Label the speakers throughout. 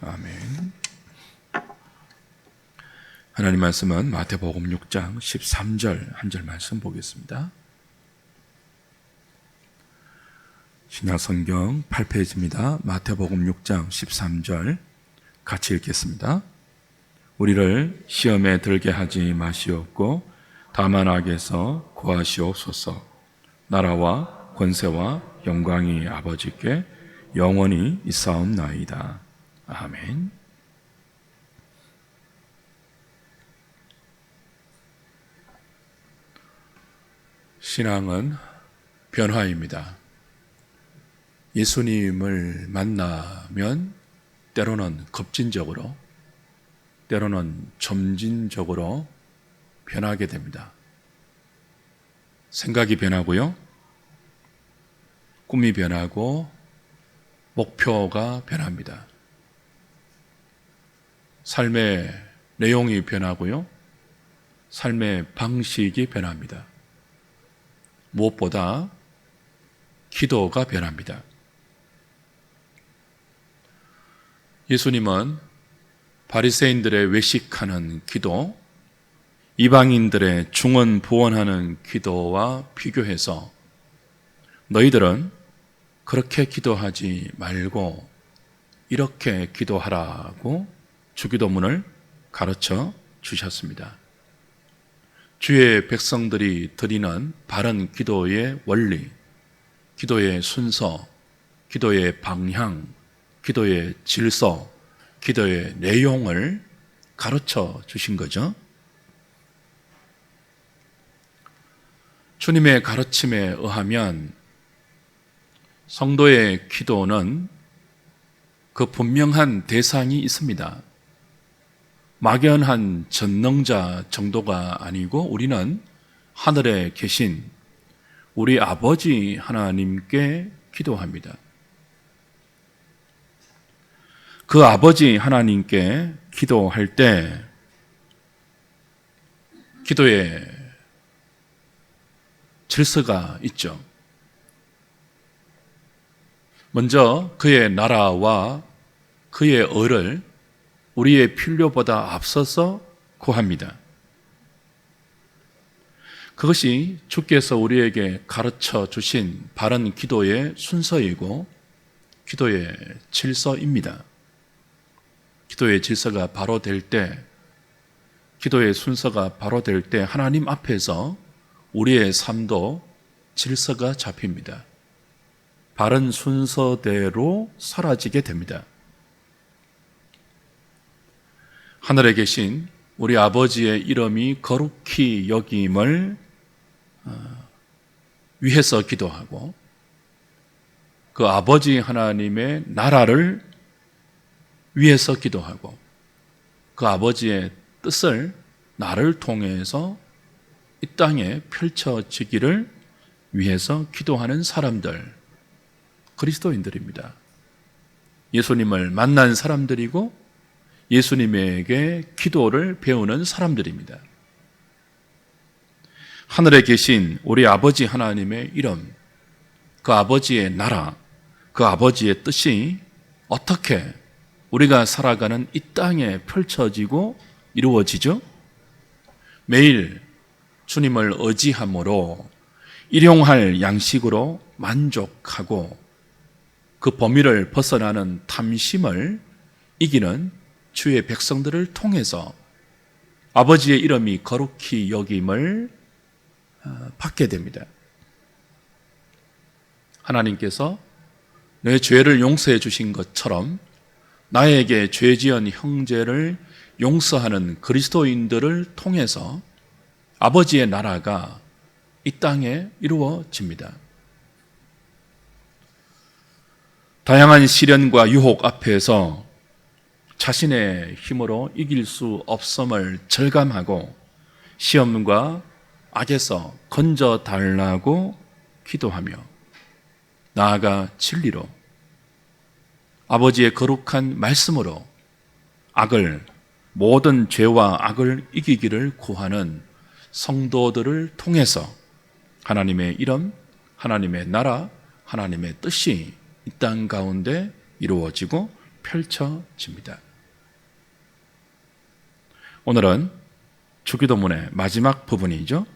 Speaker 1: 아멘. 하나님 말씀은 마태복음 6장 13절 한 절 말씀 보겠습니다. 신약성경 8페이지입니다. 마태복음 6장 13절 같이 읽겠습니다. 우리를 시험에 들게 하지 마시옵고 다만 악에서 구하시옵소서. 나라와 권세와 영광이 아버지께 영원히 있사옵나이다. 아멘. 신앙은 변화입니다. 예수님을 만나면 때로는 급진적으로, 때로는 점진적으로 변하게 됩니다. 생각이 변하고요, 꿈이 변하고, 목표가 변합니다. 삶의 내용이 변하고요, 삶의 방식이 변합니다. 무엇보다 기도가 변합니다. 예수님은 바리새인들의 외식하는 기도, 이방인들의 중언부언하는 기도와 비교해서 너희들은 그렇게 기도하지 말고 이렇게 기도하라고 주기도문을 가르쳐 주셨습니다. 주의 백성들이 드리는 바른 기도의 원리, 기도의 순서, 기도의 방향, 기도의 질서, 기도의 내용을 가르쳐 주신 거죠. 주님의 가르침에 의하면 성도의 기도는 그 분명한 대상이 있습니다. 막연한 전능자 정도가 아니고 우리는 하늘에 계신 우리 아버지 하나님께 기도합니다. 그 아버지 하나님께 기도할 때 기도에 질서가 있죠. 먼저 그의 나라와 그의 의를 우리의 필요보다 앞서서 구합니다. 그것이 주께서 우리에게 가르쳐 주신 바른 기도의 순서이고 기도의 질서입니다. 기도의 질서가 바로 될 때, 기도의 순서가 바로 될 때 하나님 앞에서 우리의 삶도 질서가 잡힙니다. 바른 순서대로 사라지게 됩니다. 하늘에 계신 우리 아버지의 이름이 거룩히 여김을 위해서 기도하고 그 아버지 하나님의 나라를 위해서 기도하고 그 아버지의 뜻을 나를 통해서 이 땅에 펼쳐지기를 위해서 기도하는 사람들, 그리스도인들입니다. 예수님을 만난 사람들이고 예수님에게 기도를 배우는 사람들입니다. 하늘에 계신 우리 아버지 하나님의 이름, 그 아버지의 나라, 그 아버지의 뜻이 어떻게 우리가 살아가는 이 땅에 펼쳐지고 이루어지죠? 매일 주님을 의지함으로 일용할 양식으로 만족하고 그 범위를 벗어나는 탐심을 이기는 주의 백성들을 통해서 아버지의 이름이 거룩히 여김을 받게 됩니다. 하나님께서 내 죄를 용서해 주신 것처럼 나에게 죄지은 형제를 용서하는 그리스도인들을 통해서 아버지의 나라가 이 땅에 이루어집니다. 다양한 시련과 유혹 앞에서 자신의 힘으로 이길 수 없음을 절감하고 시험과 악에서 건져 달라고 기도하며 나아가 진리로 아버지의 거룩한 말씀으로 모든 죄와 악을 이기기를 구하는 성도들을 통해서 하나님의 이름, 하나님의 나라, 하나님의 뜻이 이 땅 가운데 이루어지고 펼쳐집니다. 오늘은 주기도문의 마지막 부분이죠.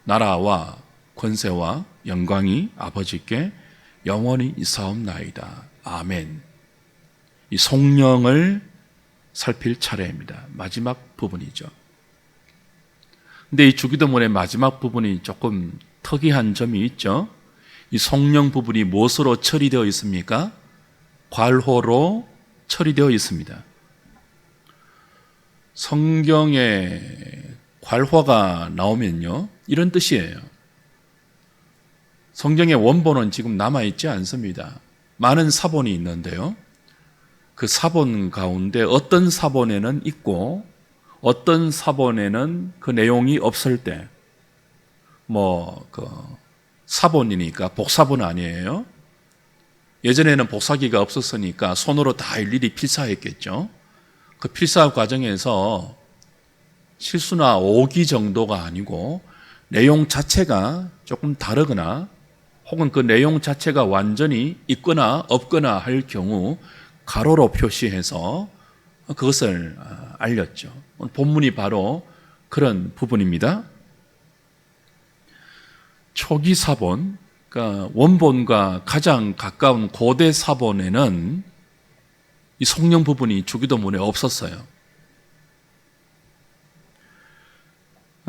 Speaker 1: 나라와 권세와 영광이 아버지께 영원히 있사옵나이다. 아멘. 이 성령을 살필 차례입니다. 마지막 부분이죠. 근데 이 주기도문의 마지막 부분이 조금 특이한 점이 있죠. 이 성령 부분이 무엇으로 처리되어 있습니까? 괄호로 처리되어 있습니다. 성경에 괄호가 나오면요, 이런 뜻이에요. 성경의 원본은 지금 남아있지 않습니다. 많은 사본이 있는데요, 그 사본 가운데 어떤 사본에는 있고 어떤 사본에는 그 내용이 없을 때, 사본이니까 복사본 아니에요. 예전에는 복사기가 없었으니까 손으로 다 일일이 필사했겠죠. 그 필사 과정에서 실수나 오기 정도가 아니고 내용 자체가 조금 다르거나 혹은 그 내용 자체가 완전히 있거나 없거나 할 경우 가로로 표시해서 그것을 알렸죠. 본문이 바로 그런 부분입니다. 초기 사본, 그러니까 원본과 가장 가까운 고대 사본에는 이 성령 부분이 주기도문에 없었어요.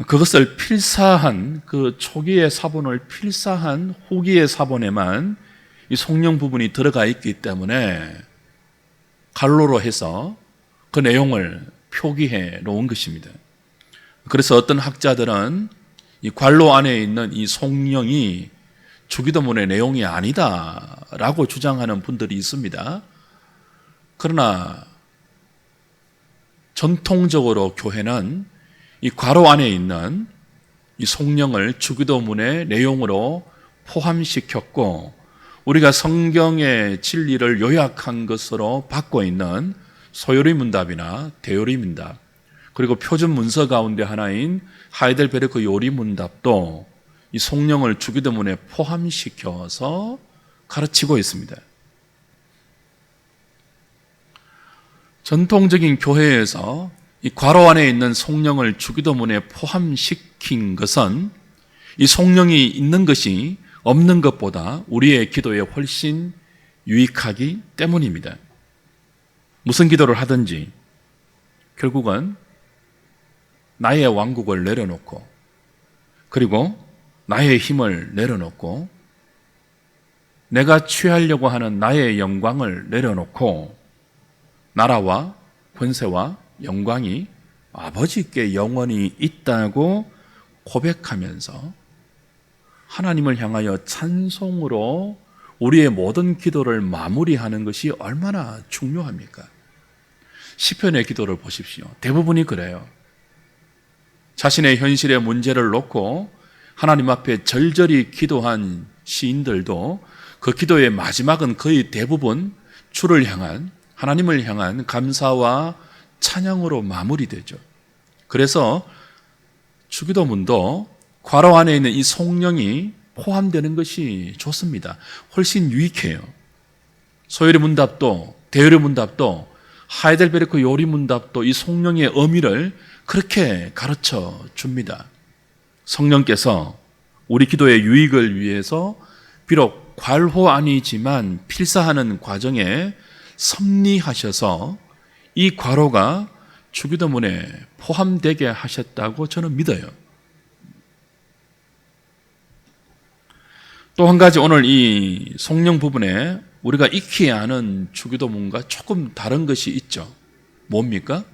Speaker 1: 그것을 필사한, 그 초기의 사본을 필사한 후기의 사본에만 이 성령 부분이 들어가 있기 때문에 갈로로 해서 그 내용을 표기해 놓은 것입니다. 그래서 어떤 학자들은 이 괄호 안에 있는 이 성령이 주기도문의 내용이 아니다라고 주장하는 분들이 있습니다. 그러나 전통적으로 교회는 이 괄호 안에 있는 이 성령을 주기도문의 내용으로 포함시켰고, 우리가 성경의 진리를 요약한 것으로 받고 있는 소요리 문답이나 대요리 문답, 그리고 표준 문서 가운데 하나인 하이델베르크 요리 문답도 이 성령을 주기도문에 포함시켜서 가르치고 있습니다. 전통적인 교회에서 이 괄호 안에 있는 성령을 주기도문에 포함시킨 것은 이 성령이 있는 것이 없는 것보다 우리의 기도에 훨씬 유익하기 때문입니다. 무슨 기도를 하든지 결국은 나의 왕국을 내려놓고, 그리고 나의 힘을 내려놓고, 내가 취하려고 하는 나의 영광을 내려놓고 나라와 권세와 영광이 아버지께 영원히 있다고 고백하면서 하나님을 향하여 찬송으로 우리의 모든 기도를 마무리하는 것이 얼마나 중요합니까? 시편의 기도를 보십시오. 대부분이 그래요. 자신의 현실의 문제를 놓고 하나님 앞에 절절히 기도한 시인들도 그 기도의 마지막은 거의 대부분 주를 향한, 하나님을 향한 감사와 찬양으로 마무리되죠. 그래서 주기도문도 괄호 안에 있는 이 성령이 포함되는 것이 좋습니다. 훨씬 유익해요. 소요리 문답도 대요리 문답도 하이델베르크 요리 문답도 이 성령의 의미를 그렇게 가르쳐 줍니다. 성령께서 우리 기도의 유익을 위해서 비록 괄호 아니지만 필사하는 과정에 섭리하셔서 이 괄호가 주기도문에 포함되게 하셨다고 저는 믿어요. 또 한 가지, 오늘 이 성령 부분에 우리가 익히 아는 주기도문과 조금 다른 것이 있죠. 뭡니까?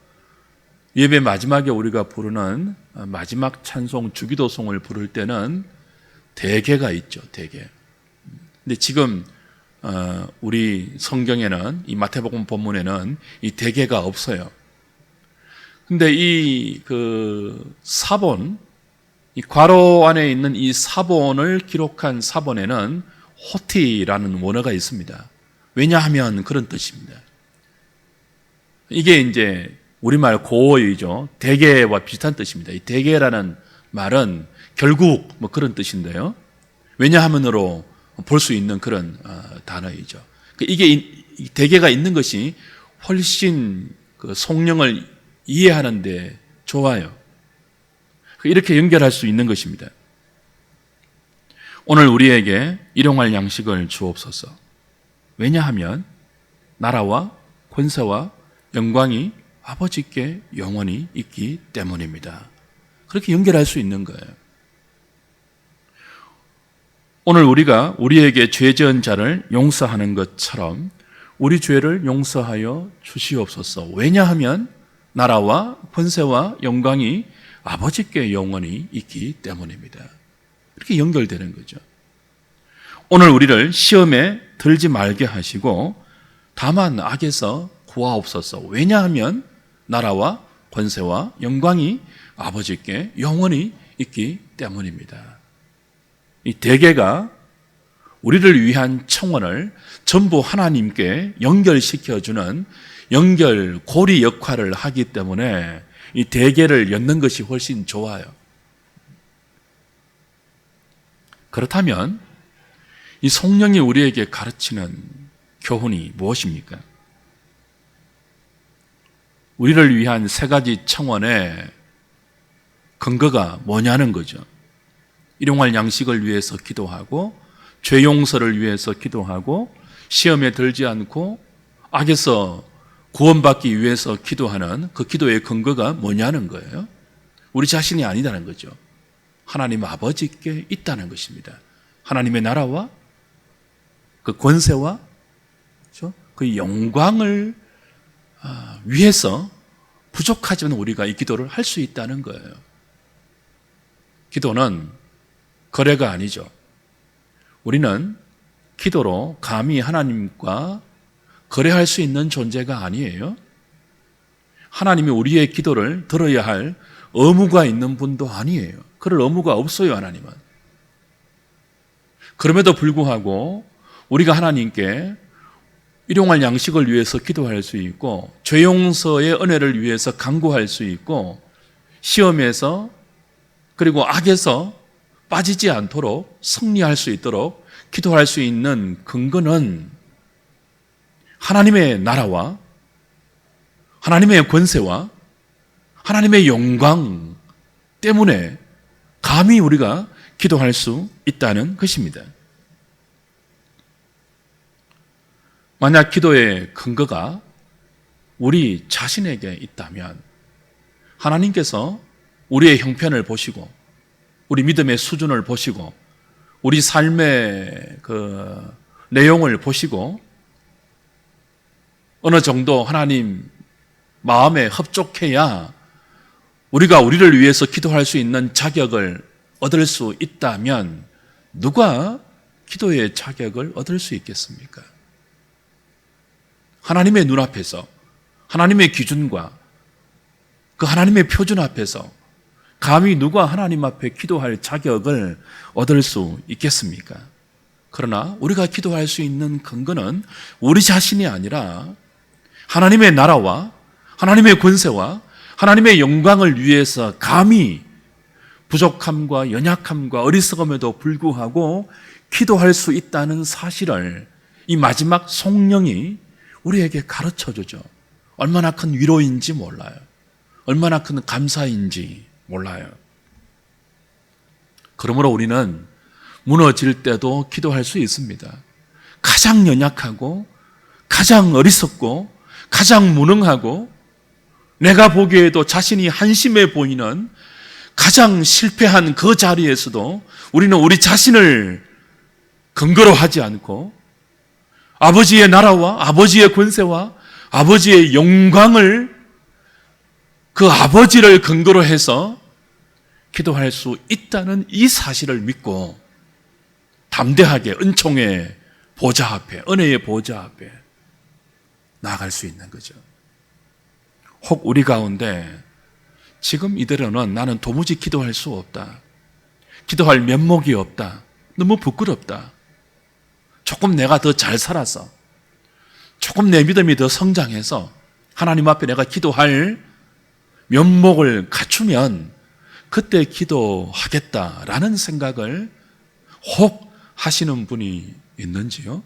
Speaker 1: 예배 마지막에 우리가 부르는 마지막 찬송 주기도송을 부를 때는 대개가 있죠. 대개. 근데 지금 우리 성경에는, 이 마태복음 본문에는 이 대개가 없어요. 근데 이 사본, 이 괄호 안에 있는 이 사본을 기록한 사본에는 호티라는 원어가 있습니다. 왜냐하면 그런 뜻입니다. 이게 이제 우리말 고어이죠. 대개와 비슷한 뜻입니다. 이 대개라는 말은 결국 그런 뜻인데요. 왜냐하면으로 볼 수 있는 그런 단어이죠. 이게 이 대개가 있는 것이 훨씬 그 성령을 이해하는데 좋아요. 이렇게 연결할 수 있는 것입니다. 오늘 우리에게 일용할 양식을 주옵소서. 왜냐하면 나라와 권세와 영광이 아버지께 영원히 있기 때문입니다. 그렇게 연결할 수 있는 거예요. 오늘 우리가 우리에게 죄 지은 자를 용서하는 것처럼 우리 죄를 용서하여 주시옵소서. 왜냐하면 나라와 권세와 영광이 아버지께 영원히 있기 때문입니다. 이렇게 연결되는 거죠. 오늘 우리를 시험에 들지 말게 하시고 다만 악에서 구하옵소서. 왜냐하면 나라와 권세와 영광이 아버지께 영원히 있기 때문입니다. 이 대개가 우리를 위한 청원을 전부 하나님께 연결시켜주는 연결고리 역할을 하기 때문에 이 대개를 엮는 것이 훨씬 좋아요. 그렇다면 이 성령이 우리에게 가르치는 교훈이 무엇입니까? 우리를 위한 세 가지 청원의 근거가 뭐냐는 거죠. 일용할 양식을 위해서 기도하고 죄 용서를 위해서 기도하고 시험에 들지 않고 악에서 구원받기 위해서 기도하는 그 기도의 근거가 뭐냐는 거예요. 우리 자신이 아니다는 거죠. 하나님 아버지께 있다는 것입니다. 하나님의 나라와 그 권세와 그 영광을 위해서 부족하지만 우리가 이 기도를 할 수 있다는 거예요. 기도는 거래가 아니죠. 우리는 기도로 감히 하나님과 거래할 수 있는 존재가 아니에요. 하나님이 우리의 기도를 들어야 할 의무가 있는 분도 아니에요. 그럴 의무가 없어요, 하나님은. 그럼에도 불구하고 우리가 하나님께 일용할 양식을 위해서 기도할 수 있고 죄 용서의 은혜를 위해서 간구할 수 있고 시험에서 그리고 악에서 빠지지 않도록 승리할 수 있도록 기도할 수 있는 근거는 하나님의 나라와 하나님의 권세와 하나님의 영광 때문에 감히 우리가 기도할 수 있다는 것입니다. 만약 기도의 근거가 우리 자신에게 있다면 하나님께서 우리의 형편을 보시고 우리 믿음의 수준을 보시고 우리 삶의 그 내용을 보시고 어느 정도 하나님 마음에 흡족해야 우리가 우리를 위해서 기도할 수 있는 자격을 얻을 수 있다면 누가 기도의 자격을 얻을 수 있겠습니까? 하나님의 눈앞에서 하나님의 기준과 그 하나님의 표준 앞에서 감히 누가 하나님 앞에 기도할 자격을 얻을 수 있겠습니까? 그러나 우리가 기도할 수 있는 근거는 우리 자신이 아니라 하나님의 나라와 하나님의 권세와 하나님의 영광을 위해서 감히 부족함과 연약함과 어리석음에도 불구하고 기도할 수 있다는 사실을 이 마지막 성령이 우리에게 가르쳐주죠. 얼마나 큰 위로인지 몰라요. 얼마나 큰 감사인지 몰라요. 그러므로 우리는 무너질 때도 기도할 수 있습니다. 가장 연약하고 가장 어리석고 가장 무능하고 내가 보기에도 자신이 한심해 보이는 가장 실패한 그 자리에서도 우리는 우리 자신을 근거로 하지 않고 아버지의 나라와 아버지의 권세와 아버지의 영광을 그 아버지를 근거로 해서 기도할 수 있다는 이 사실을 믿고 담대하게 은총의 보좌 앞에, 은혜의 보좌 앞에 나아갈 수 있는 거죠. 혹 우리 가운데 지금 이대로는 나는 도무지 기도할 수 없다. 기도할 면목이 없다. 너무 부끄럽다. 조금 내가 더 잘 살아서 조금 내 믿음이 더 성장해서 하나님 앞에 내가 기도할 면목을 갖추면 그때 기도하겠다라는 생각을 혹 하시는 분이 있는지요?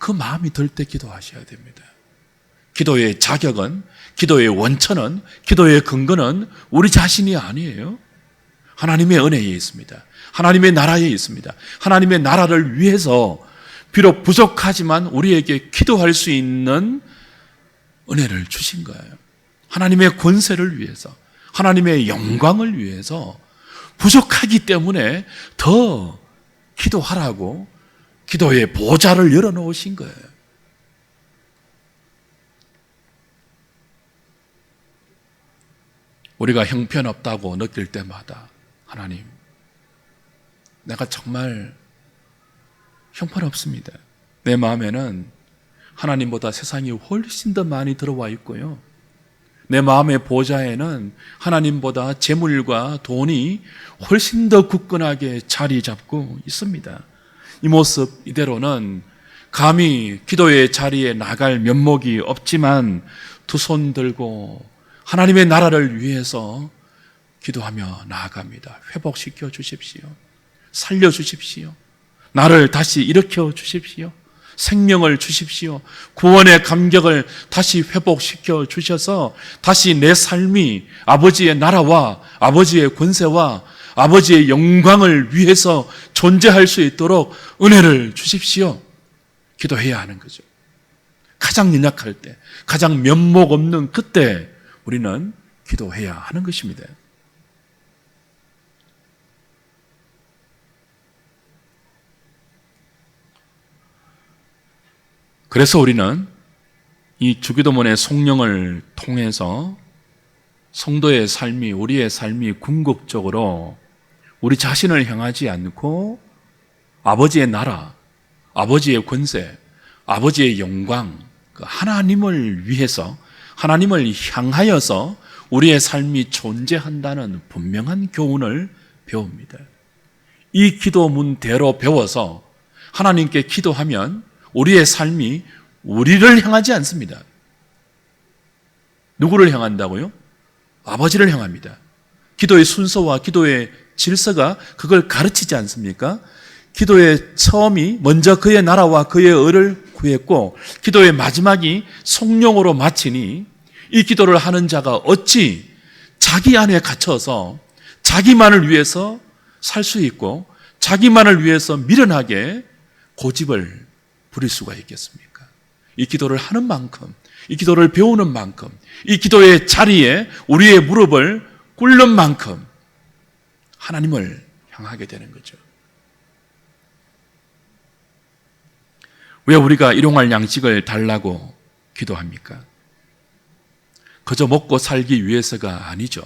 Speaker 1: 그 마음이 들 때 기도하셔야 됩니다. 기도의 자격은, 기도의 원천은, 기도의 근거는 우리 자신이 아니에요. 하나님의 은혜에 있습니다. 하나님의 나라에 있습니다. 하나님의 나라를 위해서 비록 부족하지만 우리에게 기도할 수 있는 은혜를 주신 거예요. 하나님의 권세를 위해서, 하나님의 영광을 위해서 부족하기 때문에 더 기도하라고 기도의 보좌를 열어놓으신 거예요. 우리가 형편없다고 느낄 때마다 하나님, 내가 정말 형편없습니다. 내 마음에는 하나님보다 세상이 훨씬 더 많이 들어와 있고요. 내 마음의 보좌에는 하나님보다 재물과 돈이 훨씬 더 굳건하게 자리 잡고 있습니다. 이 모습 이대로는 감히 기도의 자리에 나갈 면목이 없지만 두 손 들고 하나님의 나라를 위해서 기도하며 나아갑니다. 회복시켜 주십시오. 살려주십시오. 나를 다시 일으켜 주십시오. 생명을 주십시오. 구원의 감격을 다시 회복시켜 주셔서 다시 내 삶이 아버지의 나라와 아버지의 권세와 아버지의 영광을 위해서 존재할 수 있도록 은혜를 주십시오. 기도해야 하는 거죠. 가장 연약할 때, 가장 면목 없는 그때 우리는 기도해야 하는 것입니다. 그래서 우리는 이 주기도문의 성령을 통해서 성도의 삶이, 우리의 삶이 궁극적으로 우리 자신을 향하지 않고 아버지의 나라, 아버지의 권세, 아버지의 영광, 그 하나님을 위해서, 하나님을 향하여서 우리의 삶이 존재한다는 분명한 교훈을 배웁니다. 이 기도문대로 배워서 하나님께 기도하면 우리의 삶이 우리를 향하지 않습니다. 누구를 향한다고요? 아버지를 향합니다. 기도의 순서와 기도의 질서가 그걸 가르치지 않습니까? 기도의 처음이 먼저 그의 나라와 그의 의를 구했고 기도의 마지막이 성령으로 마치니 이 기도를 하는 자가 어찌 자기 안에 갇혀서 자기만을 위해서 살 수 있고 자기만을 위해서 미련하게 고집을 부릴 수가 있겠습니까? 이 기도를 하는 만큼, 이 기도를 배우는 만큼, 이 기도의 자리에 우리의 무릎을 꿇는 만큼 하나님을 향하게 되는 거죠. 왜 우리가 일용할 양식을 달라고 기도합니까? 그저 먹고 살기 위해서가 아니죠.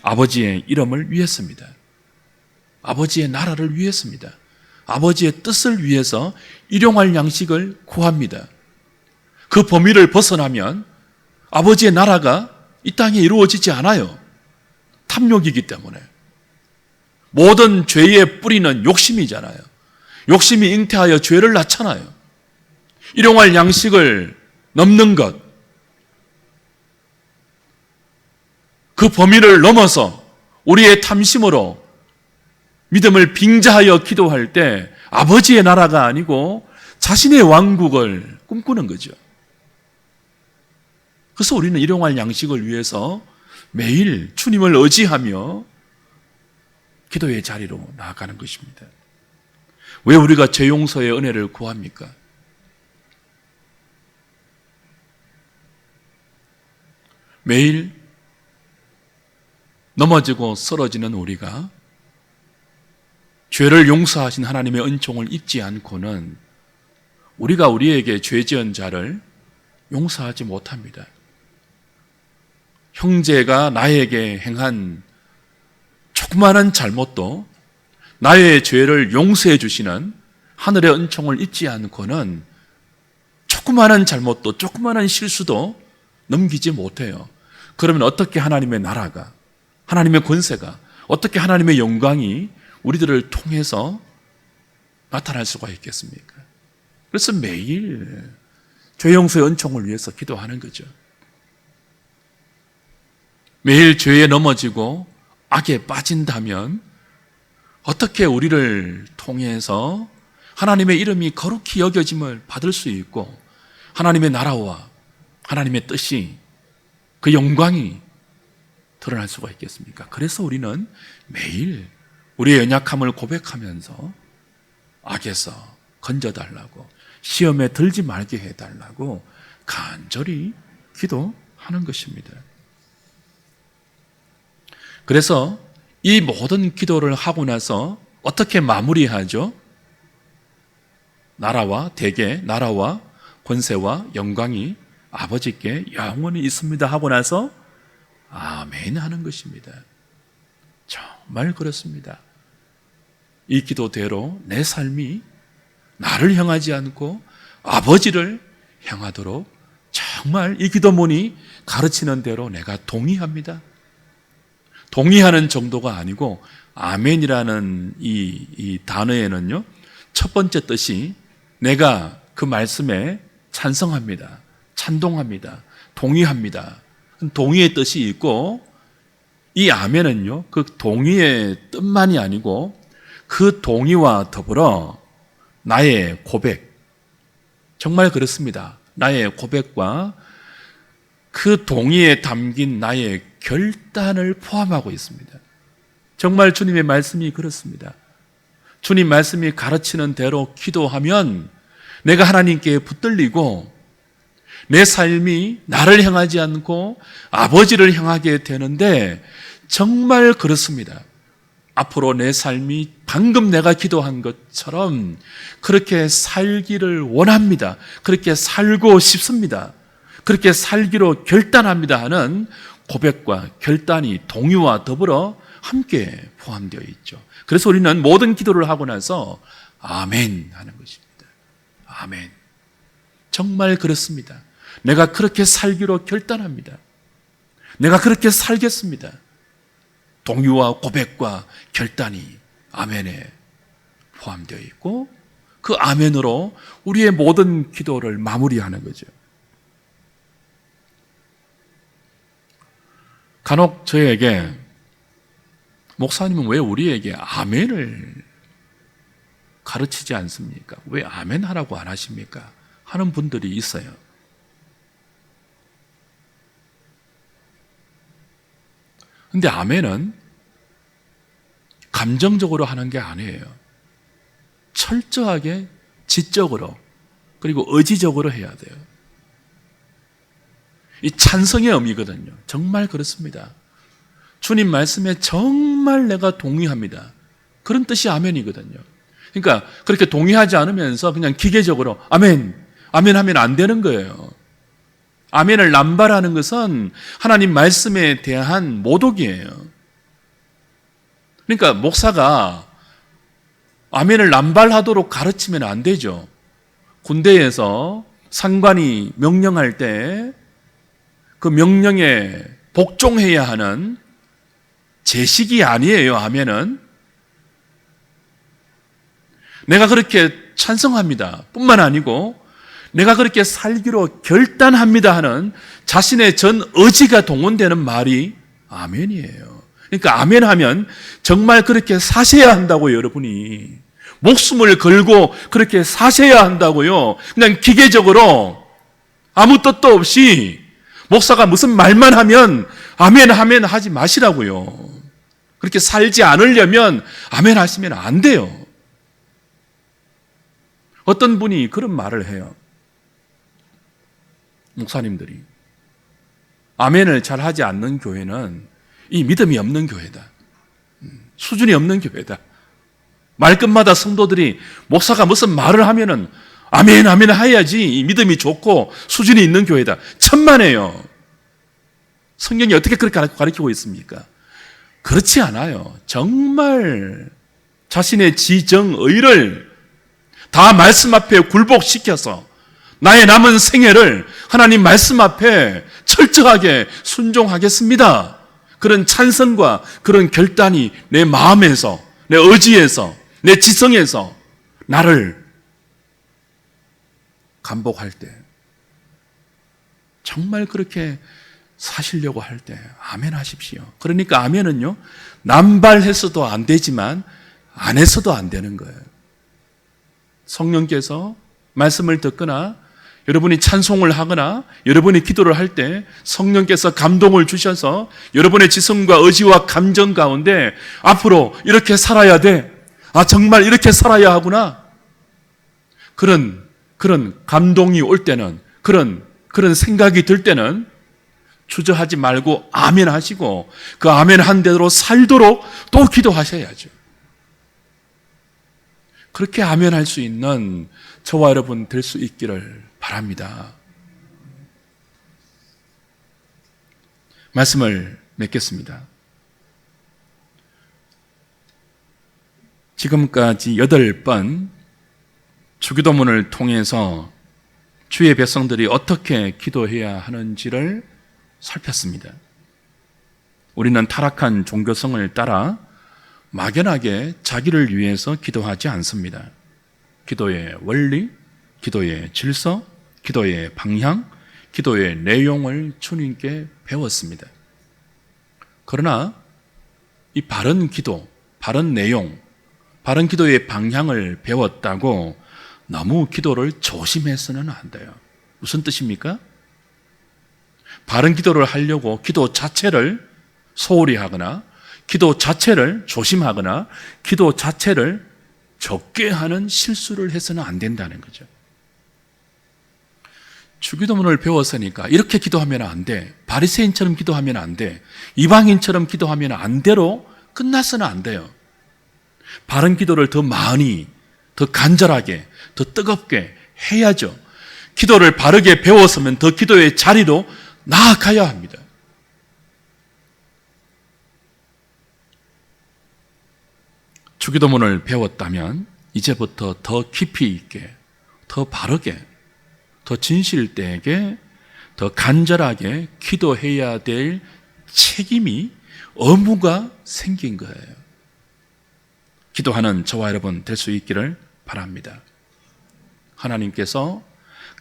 Speaker 1: 아버지의 이름을 위해서입니다. 아버지의 나라를 위해서입니다. 아버지의 뜻을 위해서 일용할 양식을 구합니다. 그 범위를 벗어나면 아버지의 나라가 이 땅에 이루어지지 않아요. 탐욕이기 때문에. 모든 죄의 뿌리는 욕심이잖아요. 욕심이 잉태하여 죄를 낳잖아요. 일용할 양식을 넘는 것, 그 범위를 넘어서 우리의 탐심으로 믿음을 빙자하여 기도할 때 아버지의 나라가 아니고 자신의 왕국을 꿈꾸는 거죠. 그래서 우리는 일용할 양식을 위해서 매일 주님을 의지하며 기도의 자리로 나아가는 것입니다. 왜 우리가 죄 용서의 은혜를 구합니까? 매일 넘어지고 쓰러지는 우리가 죄를 용서하신 하나님의 은총을 잊지 않고는 우리가 우리에게 죄 지은 자를 용서하지 못합니다. 형제가 나에게 행한 조그마한 잘못도 나의 죄를 용서해 주시는 하늘의 은총을 잊지 않고는 조그마한 잘못도 조그마한 실수도 넘기지 못해요. 그러면 어떻게 하나님의 나라가, 하나님의 권세가, 어떻게 하나님의 영광이 우리들을 통해서 나타날 수가 있겠습니까? 그래서 매일 죄 용서의 은총을 위해서 기도하는 거죠. 매일 죄에 넘어지고 악에 빠진다면 어떻게 우리를 통해서 하나님의 이름이 거룩히 여겨짐을 받을 수 있고 하나님의 나라와 하나님의 뜻이 그 영광이 드러날 수가 있겠습니까? 그래서 우리는 매일 우리의 연약함을 고백하면서 악에서 건져달라고, 시험에 들지 말게 해달라고 간절히 기도하는 것입니다. 그래서 이 모든 기도를 하고 나서 어떻게 마무리하죠? 나라와 대개, 나라와 권세와 영광이 아버지께 영원히 있습니다 하고 나서 아멘 하는 것입니다. 정말 그렇습니다. 이 기도대로 내 삶이 나를 향하지 않고 아버지를 향하도록 정말 이 기도문이 가르치는 대로 내가 동의합니다. 동의하는 정도가 아니고 아멘이라는 이 단어에는요, 첫 번째 뜻이 내가 그 말씀에 찬성합니다, 찬동합니다, 동의합니다. 동의의 뜻이 있고, 이 아멘은요, 그 동의의 뜻만이 아니고 그 동의와 더불어 나의 고백, 정말 그렇습니다. 나의 고백과 그 동의에 담긴 나의 결단을 포함하고 있습니다. 정말 주님의 말씀이 그렇습니다. 주님 말씀이 가르치는 대로 기도하면 내가 하나님께 붙들리고 내 삶이 나를 향하지 않고 아버지를 향하게 되는데 정말 그렇습니다. 앞으로 내 삶이 방금 내가 기도한 것처럼 그렇게 살기를 원합니다. 그렇게 살고 싶습니다. 그렇게 살기로 결단합니다 하는 고백과 결단이 동의와 더불어 함께 포함되어 있죠. 그래서 우리는 모든 기도를 하고 나서 아멘 하는 것입니다. 아멘. 정말 그렇습니다. 내가 그렇게 살기로 결단합니다. 내가 그렇게 살겠습니다. 동의와 고백과 결단이 아멘에 포함되어 있고 그 아멘으로 우리의 모든 기도를 마무리하는 거죠. 간혹 저에게 목사님은 왜 우리에게 아멘을 가르치지 않습니까? 왜 아멘 하라고 안 하십니까? 하는 분들이 있어요. 근데 아멘은 감정적으로 하는 게 아니에요. 철저하게 지적으로 그리고 의지적으로 해야 돼요. 이 찬성의 의미거든요. 정말 그렇습니다. 주님 말씀에 정말 내가 동의합니다. 그런 뜻이 아멘이거든요. 그러니까 그렇게 동의하지 않으면서 그냥 기계적으로 아멘, 아멘 하면 안 되는 거예요. 아멘을 남발하는 것은 하나님 말씀에 대한 모독이에요. 그러니까 목사가 아멘을 남발하도록 가르치면 안 되죠. 군대에서 상관이 명령할 때 그 명령에 복종해야 하는 제식이 아니에요. 아멘은 내가 그렇게 찬성합니다 뿐만 아니고 내가 그렇게 살기로 결단합니다 하는 자신의 전 의지가 동원되는 말이 아멘이에요. 그러니까 아멘 하면 정말 그렇게 사셔야 한다고요. 여러분이 목숨을 걸고 그렇게 사셔야 한다고요. 그냥 기계적으로 아무 뜻도 없이 목사가 무슨 말만 하면 아멘 아멘 하지 마시라고요. 그렇게 살지 않으려면 아멘 하시면 안 돼요. 어떤 분이 그런 말을 해요. 목사님들이 아멘을 잘 하지 않는 교회는 이 믿음이 없는 교회다. 수준이 없는 교회다. 말끝마다 성도들이 목사가 무슨 말을 하면은 아멘 아멘 해야지 이 믿음이 좋고 수준이 있는 교회다. 천만에요. 성경이 어떻게 그렇게 가르치고 있습니까? 그렇지 않아요. 정말 자신의 지정의를 다 말씀 앞에 굴복시켜서 나의 남은 생애를 하나님 말씀 앞에 철저하게 순종하겠습니다. 그런 찬성과 그런 결단이 내 마음에서, 내 의지에서, 내 지성에서 나를 감복할 때, 정말 그렇게 사시려고 할 때 아멘 하십시오. 그러니까 아멘은요, 남발해서도 안 되지만 안 해서도 안 되는 거예요. 성령께서 말씀을 듣거나 여러분이 찬송을 하거나 여러분이 기도를 할 때 성령께서 감동을 주셔서 여러분의 지성과 의지와 감정 가운데 앞으로 이렇게 살아야 돼. 아, 정말 이렇게 살아야 하구나. 그런 감동이 올 때는, 그런 생각이 들 때는 주저하지 말고 아멘 하시고 그 아멘 한 대로 살도록 또 기도하셔야죠. 그렇게 아멘 할 수 있는 저와 여러분 될 수 있기를 바랍니다. 말씀을 맺겠습니다. 지금까지 8번 주기도문을 통해서 주의 백성들이 어떻게 기도해야 하는지를 살폈습니다. 우리는 타락한 종교성을 따라 막연하게 자기를 위해서 기도하지 않습니다. 기도의 원리, 기도의 질서, 기도의 방향, 기도의 내용을 주님께 배웠습니다. 그러나 이 바른 기도, 바른 내용, 바른 기도의 방향을 배웠다고 너무 기도를 조심해서는 안 돼요. 무슨 뜻입니까? 바른 기도를 하려고 기도 자체를 소홀히 하거나 기도 자체를 조심하거나 기도 자체를 적게 하는 실수를 해서는 안 된다는 거죠. 주기도문을 배웠으니까 이렇게 기도하면 안 돼, 바리새인처럼 기도하면 안 돼, 이방인처럼 기도하면 안 돼로 끝나서는 안 돼요. 바른 기도를 더 많이, 더 간절하게, 더 뜨겁게 해야죠. 기도를 바르게 배웠으면 더 기도의 자리로 나아가야 합니다. 주기도문을 배웠다면 이제부터 더 깊이 있게, 더 바르게, 더 진실되게, 더 간절하게 기도해야 될 책임이, 의무가 생긴 거예요. 기도하는 저와 여러분 될 수 있기를 바랍니다. 하나님께서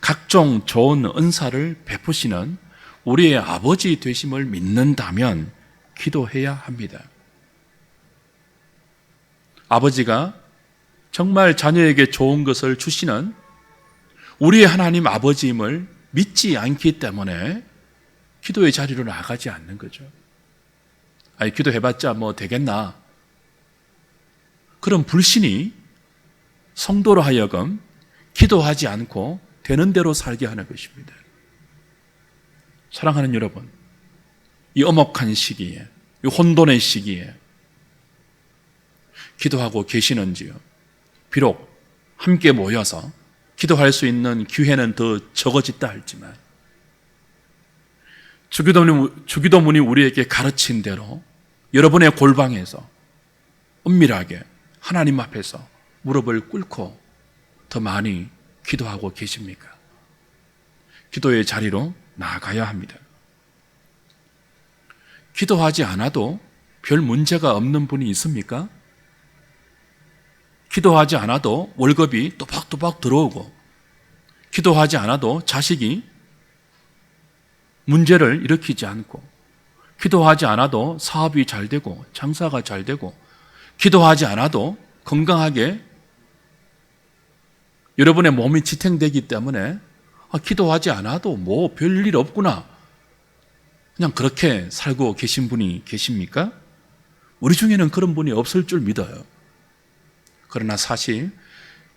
Speaker 1: 각종 좋은 은사를 베푸시는 우리의 아버지 되심을 믿는다면 기도해야 합니다. 아버지가 정말 자녀에게 좋은 것을 주시는 우리의 하나님 아버지임을 믿지 않기 때문에 기도의 자리로 나가지 않는 거죠. 아니, 기도해봤자 뭐 되겠나? 그런 불신이 성도로 하여금 기도하지 않고 되는 대로 살게 하는 것입니다. 사랑하는 여러분, 이 엄혹한 시기에, 이 혼돈의 시기에 기도하고 계시는지요? 비록 함께 모여서 기도할 수 있는 기회는 더 적어졌다 할지만 주기도문이 우리에게 가르친 대로 여러분의 골방에서 은밀하게 하나님 앞에서 무릎을 꿇고 더 많이 기도하고 계십니까? 기도의 자리로 나아가야 합니다. 기도하지 않아도 별 문제가 없는 분이 있습니까? 기도하지 않아도 월급이 또박또박 들어오고, 기도하지 않아도 자식이 문제를 일으키지 않고, 기도하지 않아도 사업이 잘 되고 장사가 잘 되고, 기도하지 않아도 건강하게 여러분의 몸이 지탱되기 때문에 기도하지 않아도 뭐 별일 없구나, 그냥 그렇게 살고 계신 분이 계십니까? 우리 중에는 그런 분이 없을 줄 믿어요. 그러나 사실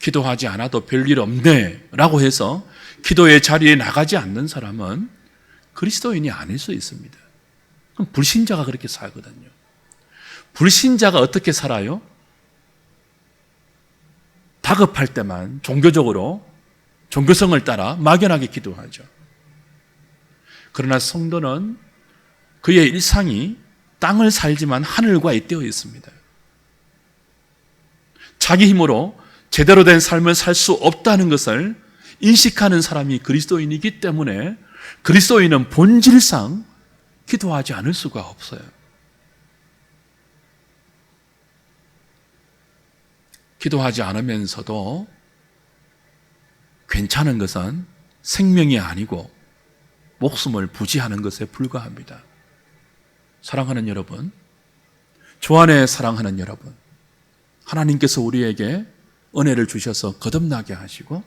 Speaker 1: 기도하지 않아도 별일 없네 라고 해서 기도의 자리에 나가지 않는 사람은 그리스도인이 아닐 수 있습니다. 그럼 불신자가 그렇게 살거든요. 불신자가 어떻게 살아요? 다급할 때만 종교적으로, 종교성을 따라 막연하게 기도하죠. 그러나 성도는 그의 일상이 땅을 살지만 하늘과 잇대어 있습니다. 자기 힘으로 제대로 된 삶을 살 수 없다는 것을 인식하는 사람이 그리스도인이기 때문에 그리스도인은 본질상 기도하지 않을 수가 없어요. 기도하지 않으면서도 괜찮은 것은 생명이 아니고 목숨을 부지하는 것에 불과합니다. 사랑하는 여러분, 주 안에 사랑하는 여러분, 하나님께서 우리에게 은혜를 주셔서 거듭나게 하시고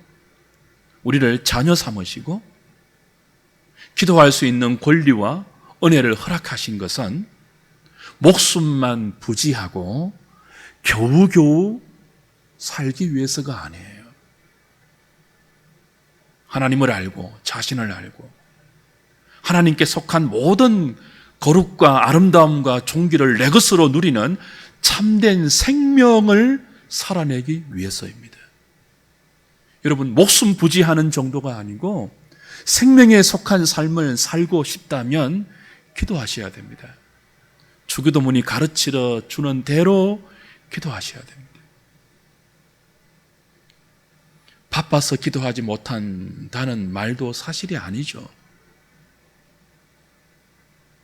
Speaker 1: 우리를 자녀 삼으시고 기도할 수 있는 권리와 은혜를 허락하신 것은 목숨만 부지하고 겨우겨우 살기 위해서가 아니에요. 하나님을 알고 자신을 알고 하나님께 속한 모든 거룩과 아름다움과 존귀를 내 것으로 누리는 참된 생명을 살아내기 위해서입니다. 여러분, 목숨 부지하는 정도가 아니고 생명에 속한 삶을 살고 싶다면 기도하셔야 됩니다. 주기도문이 가르쳐 주는 대로 기도하셔야 됩니다. 바빠서 기도하지 못한다는 말도 사실이 아니죠.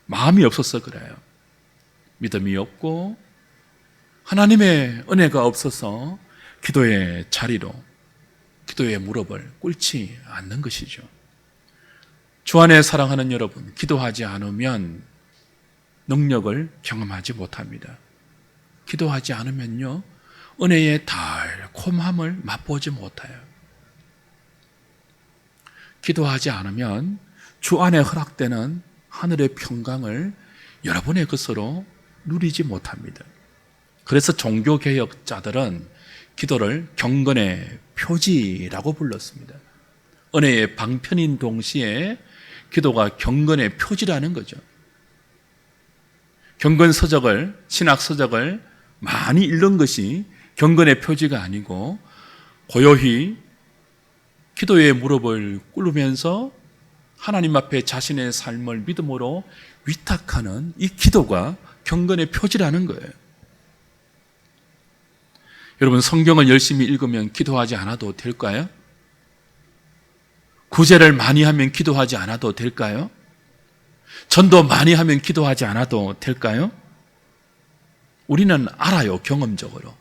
Speaker 1: 마음이 없어서 그래요. 믿음이 없고 하나님의 은혜가 없어서 기도의 자리로 기도의 무릎을 꿇지 않는 것이죠. 주 안에 사랑하는 여러분, 기도하지 않으면 능력을 경험하지 못합니다. 기도하지 않으면요, 은혜의 달콤함을 맛보지 못해요. 기도하지 않으면 주 안에 허락되는 하늘의 평강을 여러분의 것으로 누리지 못합니다. 그래서 종교개혁자들은 기도를 경건의 표지라고 불렀습니다. 은혜의 방편인 동시에 기도가 경건의 표지라는 거죠. 경건서적을, 신학서적을 많이 읽는 것이 경건의 표지가 아니고 고요히 기도의 무릎을 꿇으면서 하나님 앞에 자신의 삶을 믿음으로 위탁하는 이 기도가 경건의 표지라는 거예요. 여러분, 성경을 열심히 읽으면 기도하지 않아도 될까요? 구제를 많이 하면 기도하지 않아도 될까요? 전도 많이 하면 기도하지 않아도 될까요? 우리는 알아요, 경험적으로.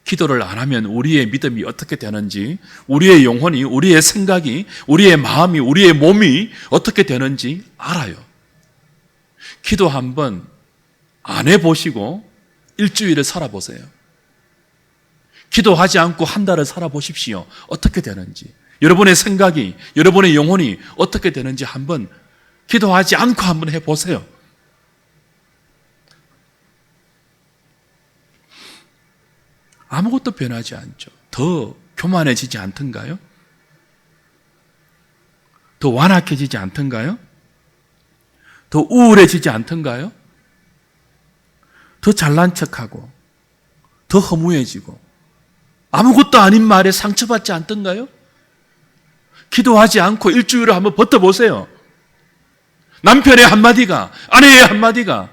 Speaker 1: 기도를 안 하면 우리의 믿음이 어떻게 되는지, 우리의 영혼이, 우리의 생각이, 우리의 마음이, 우리의 몸이 어떻게 되는지 알아요. 기도 한번 안 해보시고 일주일을 살아보세요. 기도하지 않고 한 달을 살아보십시오. 어떻게 되는지. 여러분의 생각이, 여러분의 영혼이 어떻게 되는지 한번 기도하지 않고 한번 해보세요. 아무것도 변하지 않죠. 더 교만해지지 않던가요? 더 완악해지지 않던가요? 더 우울해지지 않던가요? 더 잘난 척하고 더 허무해지고 아무것도 아닌 말에 상처받지 않던가요? 기도하지 않고 일주일을 한번 버텨보세요. 남편의 한마디가, 아내의 한마디가,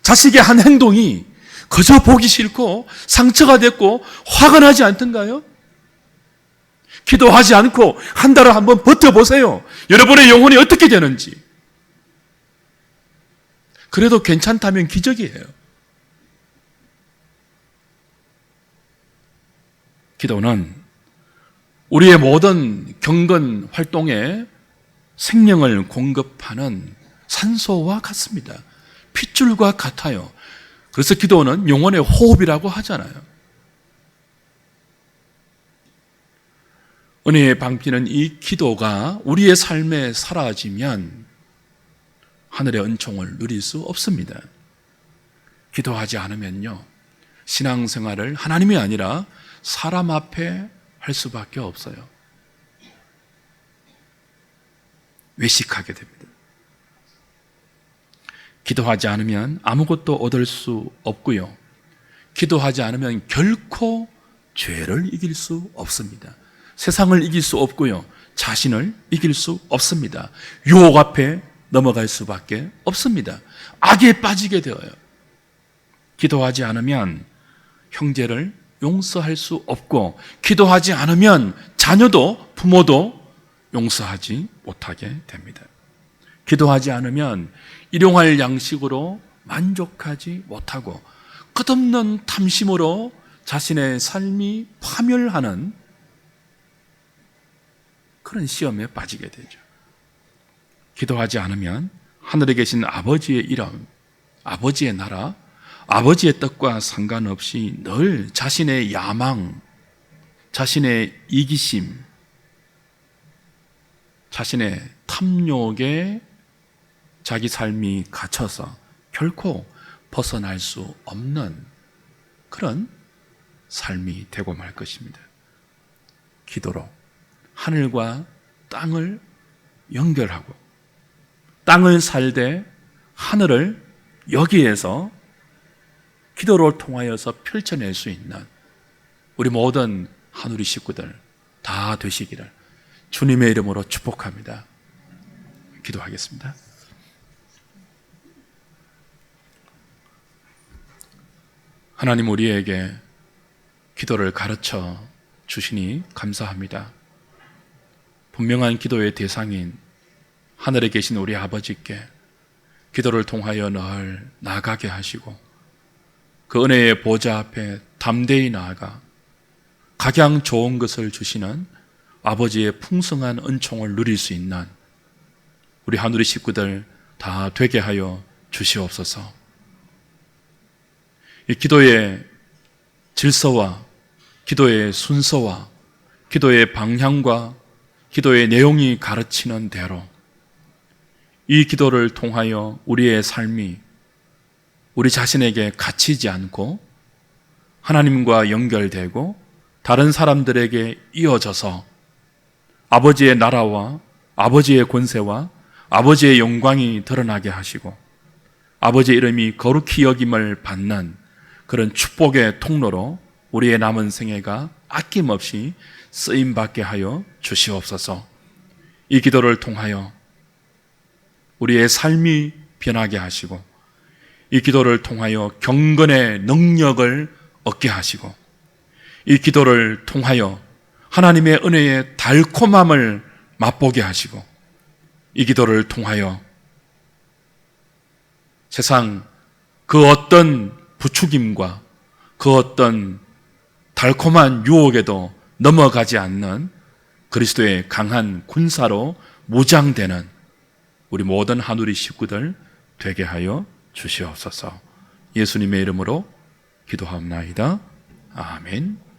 Speaker 1: 자식의 한 행동이 그저 보기 싫고 상처가 됐고 화가 나지 않던가요? 기도하지 않고 한 달을 한번 버텨보세요. 여러분의 영혼이 어떻게 되는지. 그래도 괜찮다면 기적이에요. 기도는 우리의 모든 경건 활동에 생명을 공급하는 산소와 같습니다. 핏줄과 같아요. 그래서 기도는 영혼의 호흡이라고 하잖아요. 은혜의 방편은 이 기도가 우리의 삶에 사라지면 하늘의 은총을 누릴 수 없습니다. 기도하지 않으면요, 신앙생활을 하나님이 아니라 사람 앞에 할 수밖에 없어요. 외식하게 됩니다. 기도하지 않으면 아무것도 얻을 수 없고요. 기도하지 않으면 결코 죄를 이길 수 없습니다. 세상을 이길 수 없고요. 자신을 이길 수 없습니다. 유혹 앞에 넘어갈 수밖에 없습니다. 악에 빠지게 되어요. 기도하지 않으면 형제를 용서할 수 없고, 기도하지 않으면 자녀도 부모도 용서하지 못하게 됩니다. 기도하지 않으면 일용할 양식으로 만족하지 못하고 끝없는 탐심으로 자신의 삶이 파멸하는 그런 시험에 빠지게 되죠. 기도하지 않으면 하늘에 계신 아버지의 이름, 아버지의 나라, 아버지의 뜻과 상관없이 늘 자신의 야망, 자신의 이기심, 자신의 탐욕에 자기 삶이 갇혀서 결코 벗어날 수 없는 그런 삶이 되고 말 것입니다. 기도로 하늘과 땅을 연결하고 땅을 살되 하늘을 여기에서 기도를 통하여서 펼쳐낼 수 있는 우리 모든 하누리 식구들 다 되시기를 주님의 이름으로 축복합니다. 기도하겠습니다. 하나님, 우리에게 기도를 가르쳐 주시니 감사합니다. 분명한 기도의 대상인 하늘에 계신 우리 아버지께 기도를 통하여 늘 나아가게 하시고 그 은혜의 보좌 앞에 담대히 나아가 각양 좋은 것을 주시는 아버지의 풍성한 은총을 누릴 수 있는 우리 하누리 식구들 다 되게 하여 주시옵소서. 이 기도의 질서와 기도의 순서와 기도의 방향과 기도의 내용이 가르치는 대로 이 기도를 통하여 우리의 삶이 우리 자신에게 갇히지 않고 하나님과 연결되고 다른 사람들에게 이어져서 아버지의 나라와 아버지의 권세와 아버지의 영광이 드러나게 하시고 아버지의 이름이 거룩히 여김을 받는 그런 축복의 통로로 우리의 남은 생애가 아낌없이 쓰임받게 하여 주시옵소서. 이 기도를 통하여 우리의 삶이 변하게 하시고 이 기도를 통하여 경건의 능력을 얻게 하시고 이 기도를 통하여 하나님의 은혜의 달콤함을 맛보게 하시고 이 기도를 통하여 세상 그 어떤 부추김과 그 어떤 달콤한 유혹에도 넘어가지 않는 그리스도의 강한 군사로 무장되는 우리 모든 하누리 식구들 되게 하여 주시옵소서. 예수님의 이름으로 기도하옵나이다. 아멘.